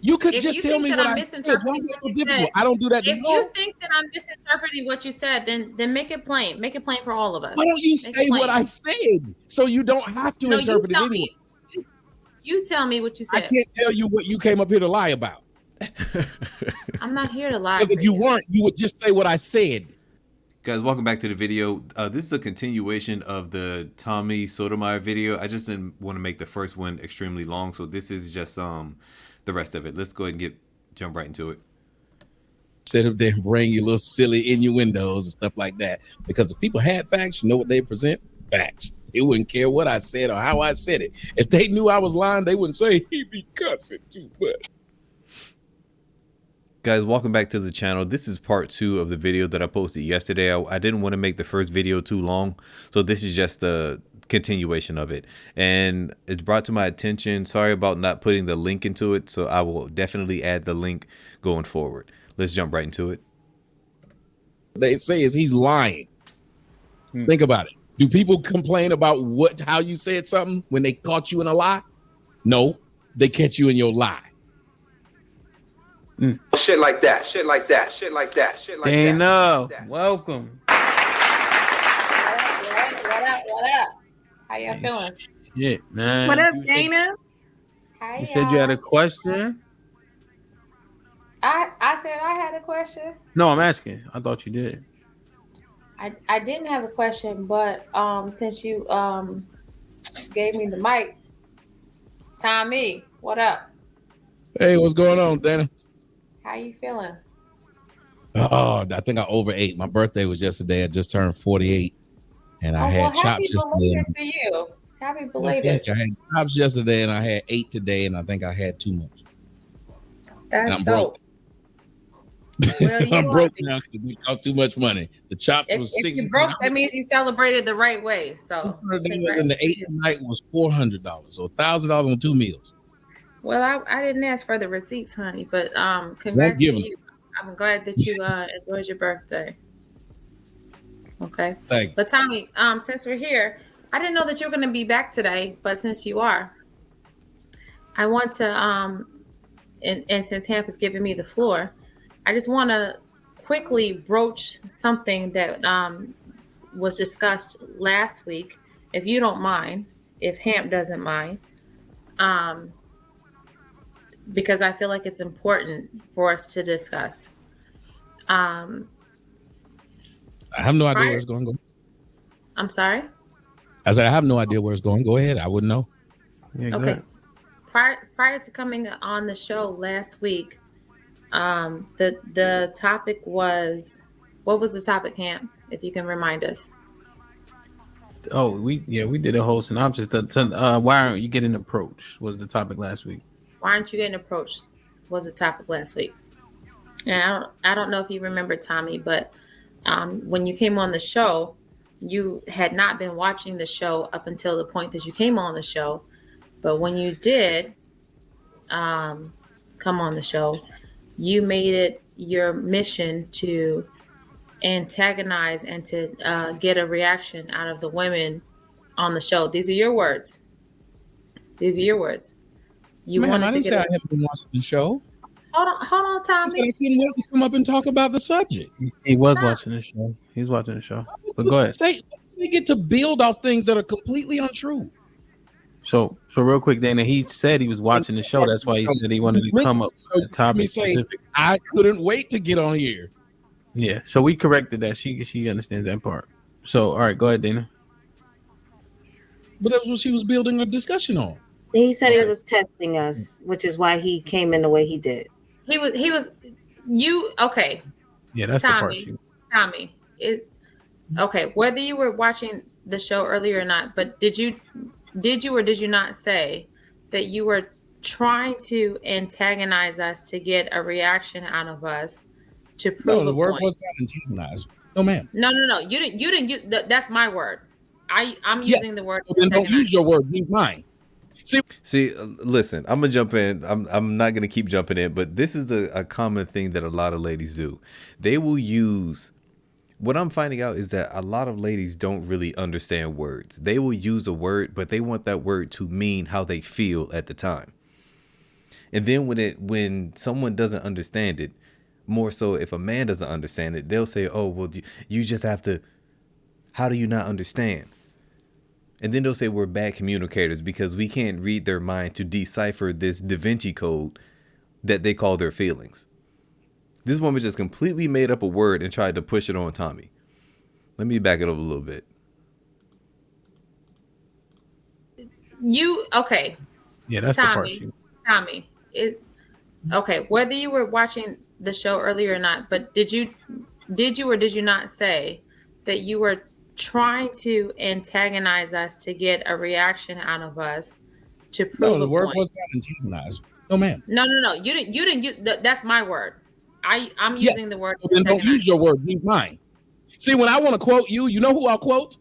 You could If just you tell think me that what I'm I said. Why is it so difficult? I don't do that to if you. you think that I'm misinterpreting what you said, then make it plain. Make it plain for all of us. Why don't you Make say what I said so you don't have to interpret it anyway? You tell me what you said. I can't tell you what you came up here to lie about. I'm not here to lie. Because if you weren't, you would just say what I said. Guys, welcome back to the video. This is a continuation of the Tommy Sotomayor video. I just didn't want to make the first one extremely long, so this is just the rest of it. Let's go ahead and jump right into it. Sit up there and bring your little silly innuendos and stuff like that. Because if people had facts, you know what they present? Facts. They wouldn't care what I said or how I said it. If they knew I was lying, they wouldn't say he be cussing too much. Guys, welcome back to the channel. This is part 2 of the video that I posted yesterday. I didn't want to make the first video too long, so this is just the continuation of it. And it's brought to my attention. Sorry about not putting the link into it, so I will definitely add the link going forward. Let's jump right into it. They say is he's lying. Think about it. Do people complain about how you said something when they caught you in a lie? No, they catch you in your lie. Shit like that, shit like that, shit like that, shit like Dana, that. welcome. What up? How y'all feeling? Shit, man. What up, Dana? Hi, You said you had a question? I said I had a question. No, I'm asking. I thought you did. I didn't have a question, but since you gave me the mic, Tommy, what up? Hey, what's going on, Dana? How you feeling? Oh, I think I overate. My birthday was yesterday. I just turned 48, and I had chops yesterday. Happy belated to you. Happy belated. I had chops yesterday, and I had 8 today, and I think I had too much. That's dope. Well, I'm broke now because it cost too much money. The chops was $600. If you broke, that means you celebrated the right way. So and the 8th night was $400, so $1,000 on 2 meals. Well, I didn't ask for the receipts, honey, but congrats to you. I'm glad that you enjoyed your birthday. Okay. Thank you. But Tommy, since we're here, I didn't know that you were going to be back today, but since you are, I want to and since Hamp is giving me the floor, I just want to quickly broach something that was discussed last week, if you don't mind, if Hamp doesn't mind. Because I feel like it's important for us to discuss. I have no idea where it's going. Go. I'm sorry? I said I have no idea where it's going. Go ahead. I wouldn't know. Yeah, okay. Prior to coming on the show last week, the topic was, what was the topic, Hamp? If you can remind us. Oh, we did a whole synopsis. Why aren't you getting approached was the topic last week. Why aren't you getting approached was the topic last week. And I don't know if you remember, Tommy, but when you came on the show, you had not been watching the show up until the point that you came on the show. But when you did come on the show, you made it your mission to antagonize and to get a reaction out of the women on the show. These are your words. These are your words. You Man, wanted I to didn't say I haven't been watching the show. Hold on, Tommy. I said I couldn't wait to come up and talk about the subject. He was watching the show. He's watching the show. But go ahead. We get to build off things that are completely untrue. So real quick, Dana, he said he was watching the show. That's why he said he wanted to come up with a topic specific. I couldn't wait to get on here. Yeah, so we corrected that. She understands that part. So, all right, go ahead, Dana. But that's what she was building a discussion on. He said he was testing us, which is why he came in the way he did. He was you okay. Yeah, that's Tommy, the part. Tommy is okay. Whether you were watching the show earlier or not, but did you or did you not say that you were trying to antagonize us to get a reaction out of us to prove the a word point? was not antagonize. No, ma'am. No. You didn't use that's my word. I'm using the word. Well, then don't use your word. Use mine. See, listen, I'm gonna jump in. I'm not gonna keep jumping in, but this is a common thing that a lot of ladies do. They will use. What I'm finding out is that a lot of ladies don't really understand words. They will use a word, but they want that word to mean how they feel at the time. And then when someone doesn't understand it, more so if a man doesn't understand it, they'll say, "Oh, well, you just have to. How do you not understand?" And then they'll say we're bad communicators because we can't read their mind to decipher this Da Vinci code that they call their feelings. This woman just completely made up a word and tried to push it on Tommy. Let me back it up a little bit. Okay. Yeah, that's Tommy, the part. Tommy, okay. Whether you were watching the show earlier or not, but did you or did you not say that you were trying to antagonize us to get a reaction out of us to prove No, the a word point? was not antagonized. No, ma'am. No. You didn't. That's my word. I'm using Yes. the word. Well, then don't use your word. Use mine. See, when I want to quote you, you know who I'll quote?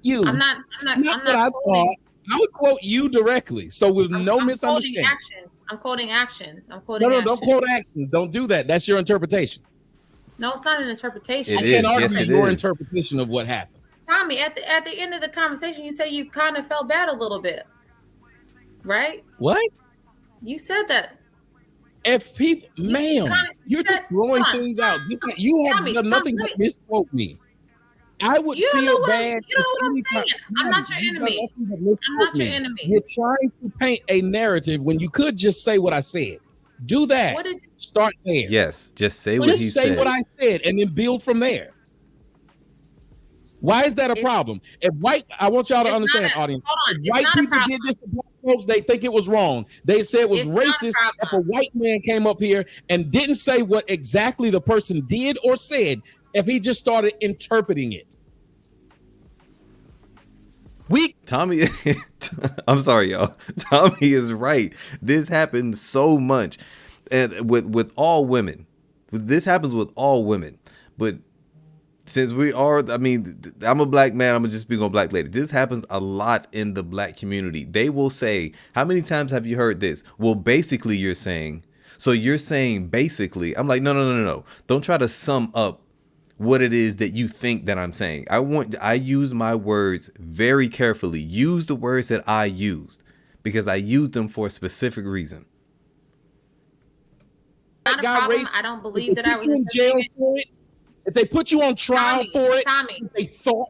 You. I'm not what I thought. I would quote you directly. So with no misunderstanding. I'm quoting actions. No, don't quote actions. Don't do that. That's your interpretation. No, it's not an interpretation. It I is. can't argue Yes, it your is. interpretation of what happened. Tommy, at the end of the conversation, you say you kind of felt bad a little bit, right? What? You said that. If people, ma'am, you're just throwing things out. Just like you have done nothing but misquote me. I would feel bad. You know what I'm saying? I'm not your enemy. I'm not your enemy. You're trying to paint a narrative when you could just say what I said. Do that. What did you start there? Yes, just say what he said. Just say what I said and then build from there. Why is that a problem? I want y'all to understand, audience. If white people did this to black folks, they think it was wrong. They said it was racist if a white man came up here and didn't say what exactly the person did or said, if he just started interpreting it. Tommy, I'm sorry, y'all. Tommy is right. This happens so much, and with all women. This happens with all women, but since I'm a black man, I'm gonna just speak on black lady. This happens a lot in the black community. They will say, "How many times have you heard this?" Well, basically, you're saying. So you're saying basically. I'm like, no. Don't try to sum up what it is that you think that I'm saying. I use my words very carefully. Use the words that I used because I used them for a specific reason. Not a problem. I don't believe that I was in jail for it. If they put you on trial for it, they thought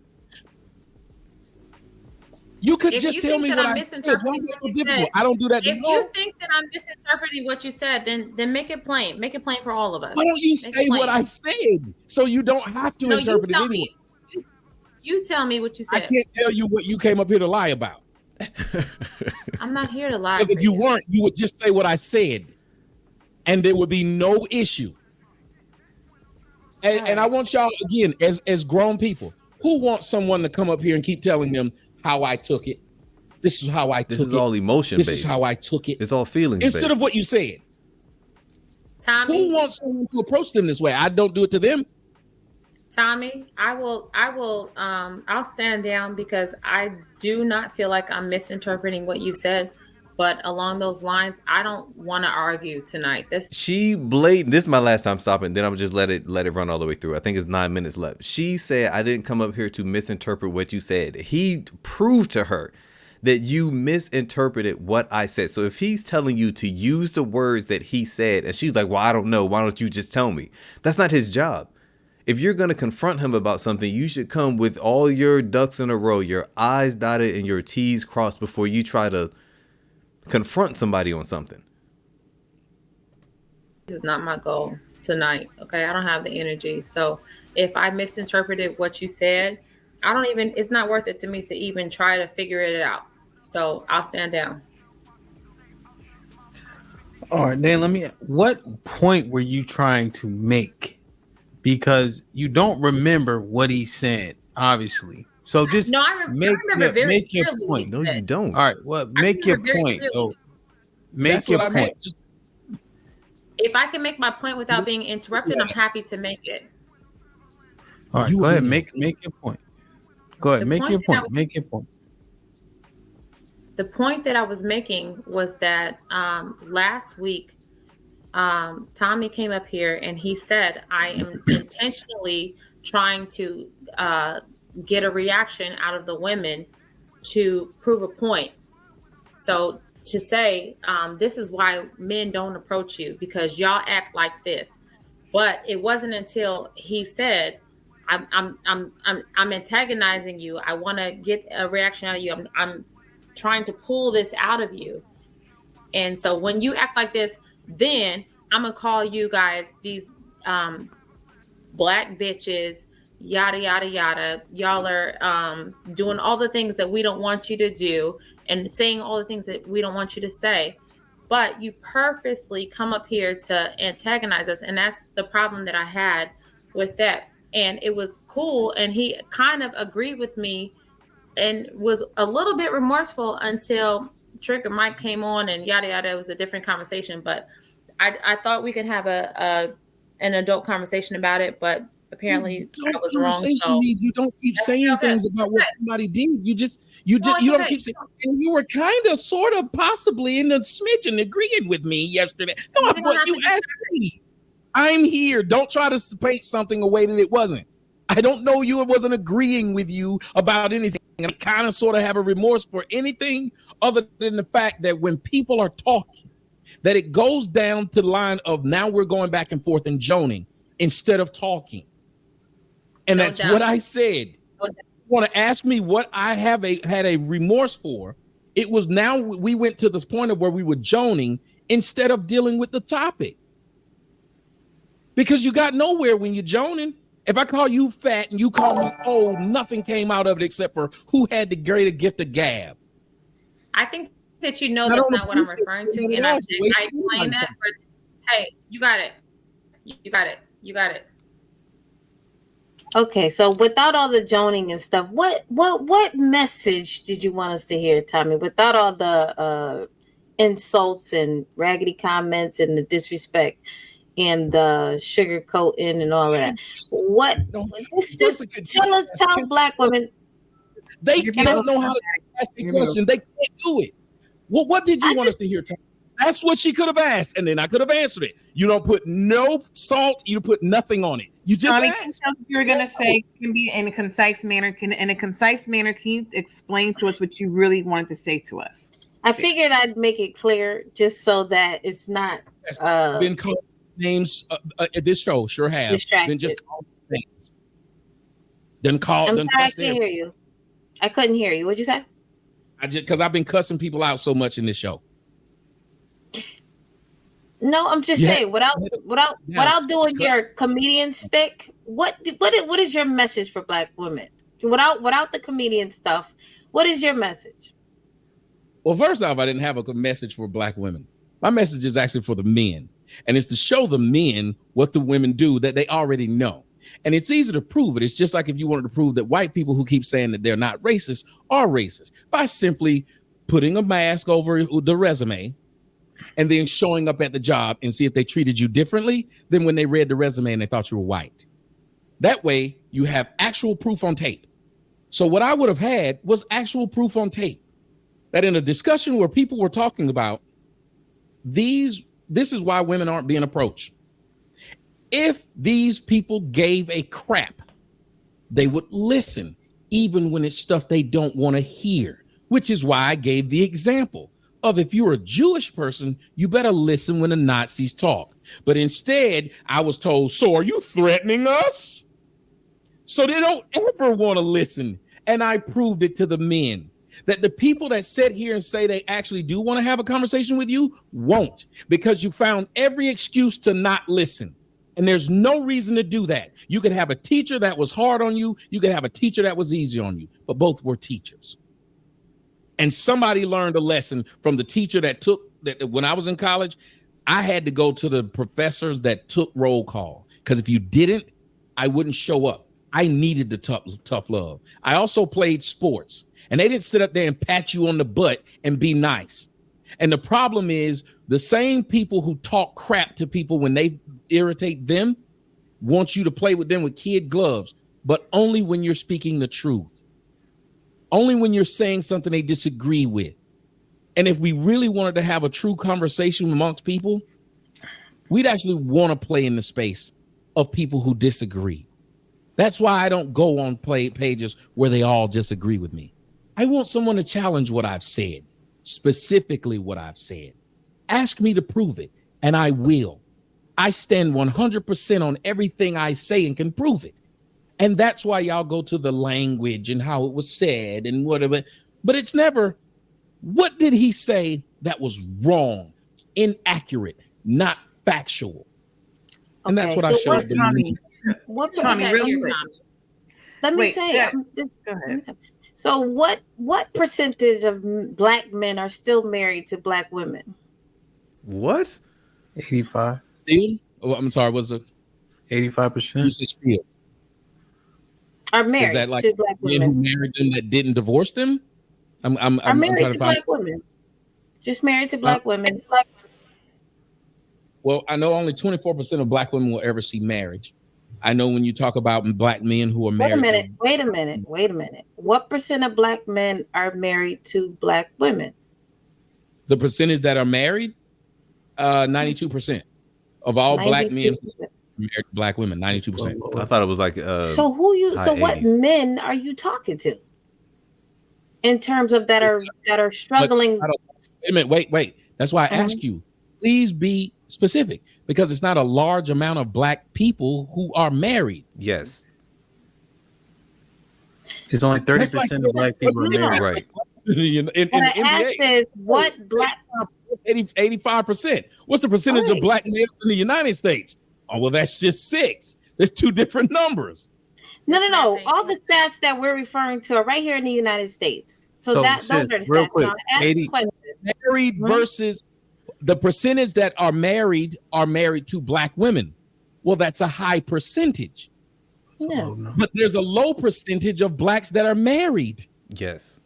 you could just tell me what I said. Why is it so difficult? I don't do that. If you think that I'm misinterpreting what you said, then make it plain. Make it plain for all of us. Why don't you say what I said so you don't have to interpret it anyway? You tell me what you said. I can't tell you what you came up here to lie about. I'm not here to lie. Because if you weren't, you would just say what I said, and there would be no issue. And I want y'all, again, as grown people, who wants someone to come up here and keep telling them how I took it? This is how I took it. This is all emotion based. This is how I took it. It's all feelings instead of what you said. Tommy, who wants someone to approach them this way? I don't do it to them. Tommy, I'll stand down because I do not feel like I'm misinterpreting what you said. But along those lines, I don't want to argue tonight. This This is not my goal tonight. Okay. I don't have the energy. So if I misinterpreted what you said, it's not worth it to me to even try to figure it out. So I'll stand down. All right, Dan, what point were you trying to make? Because you don't remember what he said, obviously. So just make your point. No, you don't. All right, well, make your point. So make your point. If I can make my point without being interrupted, I'm happy to make it. All right, go ahead, make your point. Go ahead, make your point. Make your point. The point that I was making was that last week, Tommy came up here and he said, I am intentionally trying to get a reaction out of the women to prove a point. So to say, this is why men don't approach you, because y'all act like this. But it wasn't until he said, I'm antagonizing you. I want to get a reaction out of you. I'm trying to pull this out of you. And so when you act like this, then I'm gonna call you guys these black bitches, yada yada yada. Y'all are doing all the things that we don't want you to do and saying all the things that we don't want you to say. But you purposely come up here to antagonize us, and that's the problem that I had with that. And it was cool, and he kind of agreed with me and was a little bit remorseful until Trigger Mike came on and yada yada. It was a different conversation, but I thought we could have an adult conversation about it, but apparently I was wrong. So you don't keep saying things about what somebody did. You don't keep saying. And you were kind of, sort of, possibly in a smidgen agreeing with me yesterday. No, but you asked me. I'm here. Don't try to paint something away that it wasn't. I don't know you. It wasn't agreeing with you about anything. And I kind of sort of have a remorse for anything other than the fact that when people are talking, that it goes down to the line of now we're going back and forth and joning instead of talking. And that's what I said. You want to ask me what I had a remorse for? It was now we went to this point of where we were joning instead of dealing with the topic. Because you got nowhere when you're joning. If I call you fat and you call me old, nothing came out of it except for who had the greater gift of gab. I think that that's not what I'm referring to. And I explained that, but hey, you got it. You got it. Okay, so without all the joning and stuff, what message did you want us to hear, Tommy? Without all the insults and raggedy comments and the disrespect and the sugarcoating and all of that. Tell black women. They don't know how to ask the question. They can't do it. What did you want us to hear, Tommy? That's what she could have asked, and then I could have answered it. You don't put no salt. You put nothing on it. You just asked. You were gonna say can be in a concise manner. Can you explain to us what you really wanted to say to us? I figured I'd make it clear just so that it's not been called names. This show sure has been just called names. Then call. I'm sorry, I can't hear you. I couldn't hear you. What'd you say? Because I've been cussing people out so much in this show. No, I'm just saying, without doing your comedian stick, what is your message for black women? Without the comedian stuff, what is your message? Well, first off, I didn't have a message for black women. My message is actually for the men, and it's to show the men what the women do that they already know. And it's easy to prove it. It's just like if you wanted to prove that white people who keep saying that they're not racist are racist by simply putting a mask over the resume and then showing up at the job and see if they treated you differently than when they read the resume and they thought you were white. That way you have actual proof on tape. So what I would have had was actual proof on tape that in a discussion where people were talking about this is why women aren't being approached. If these people gave a crap, they would listen, even when it's stuff they don't want to hear, which is why I gave the example of if you're a Jewish person, you better listen when the Nazis talk. But instead, I was told, so are you threatening us? So they don't ever want to listen. And I proved it to the men that the people that sit here and say they actually do want to have a conversation with you won't, because you found every excuse to not listen. And there's no reason to do that. You could have a teacher that was hard on you. You could have a teacher that was easy on you, but both were teachers. And somebody learned a lesson from the teacher that when I was in college, I had to go to the professors that took roll call. Because if you didn't, I wouldn't show up. I needed the tough love. I also played sports, and they didn't sit up there and pat you on the butt and be nice. And the problem is the same people who talk crap to people when they irritate them want you to play with them with kid gloves, but only when you're speaking the truth. Only when you're saying something they disagree with. And if we really wanted to have a true conversation amongst people, we'd actually want to play in the space of people who disagree. That's why I don't go on pages where they all disagree with me. I want someone to challenge what I've said. specifically what I've said. Ask me to prove it, and I will. I stand 100% on everything I say and can prove it. And that's why y'all go to the language and how it was said and whatever. But it's never, what did he say that was wrong, inaccurate, not factual? And that's what I showed them. Tommy, really quick. Let me say. Go ahead. So what percentage of black men are still married to black women? What? 85. Still? Oh, I'm sorry. Was it 85%? You said still. Are married Is that like to black men women? who married them that didn't divorce them? I'm married trying to to find. black women. Just married to black women. Well, I know only 24% of black women will ever see marriage. I know when you talk about black men who are married. Wait a minute. What percent of black men are married to black women? The percentage that are married, 92% of all 92%. Black men married to black women, 92%. I thought it was like so what 80s. men are you talking to? In terms of that are struggling. Wait. That's why I ask you, please be specific, because it's not a large amount of black people who are married. Yes. It's only 30% of black people are married. Right. in the NBA, is what black 85%. What's the percentage of black males in the United States? Oh, well, that's just 6. There's 2 different numbers. No. All the stats that we're referring to are right here in the United States. So those are the real stats. Quick, 80 married versus the percentage that are married to black women. Well, that's a high percentage. Yeah. But there's a low percentage of blacks that are married. Yes.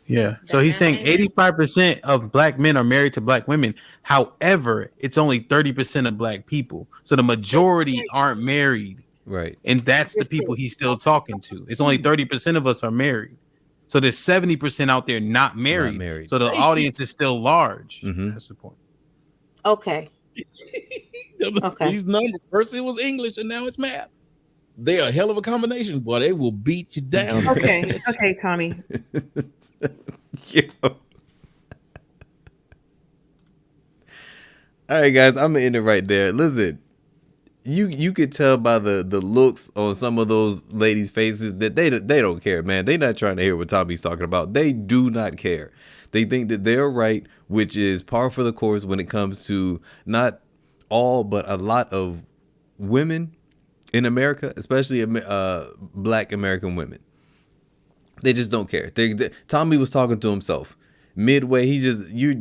Yeah. So he's saying 85% of black men are married to black women. However, it's only 30% of black people. So the majority aren't married. Right. And that's the people he's still talking to. It's only 30% of us are married. So there's 70% out there not married. So the audience is still large. Mm-hmm. That's the point. Okay. These numbers. First it was English and now it's math. They're a hell of a combination, boy. They will beat you down. Okay, Tommy. Yo. All right, guys, I'm gonna end it right there. Listen, you could tell by the looks on some of those ladies' faces that they don't care, man. They're not trying to hear what Tommy's talking about. They do not care. They think that they're right, which is par for the course when it comes to not all but a lot of women in America, especially black American women. They just don't care. Tommy was talking to himself midway. You're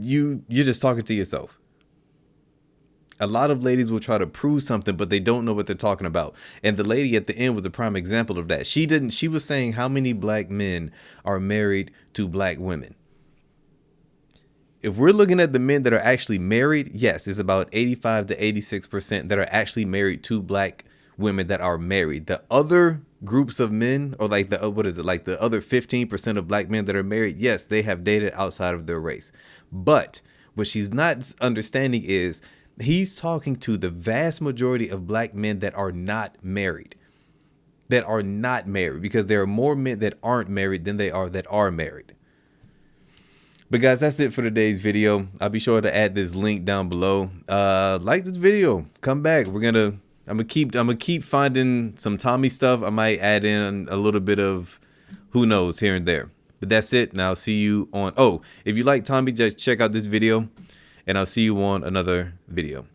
just talking to yourself. A lot of ladies will try to prove something, but they don't know what they're talking about. And the lady at the end was a prime example of that. She was saying how many black men are married to black women. If we're looking at the men that are actually married, yes, it's about 85 to 86% that are actually married to black women that are married. The other groups of men, or like the other 15% of black men that are married, yes, they have dated outside of their race. But what she's not understanding is he's talking to the vast majority of black men that are not married. Because there are more men that aren't married than they are that are married. But guys, that's it for today's video. I'll be sure to add this link down below. Like this video, come back. I'm gonna keep finding some Tommy stuff. I might add in a little bit of who knows here and there. But that's it. And I'll see you on. Oh, if you like Tommy, just check out this video, and I'll see you on another video.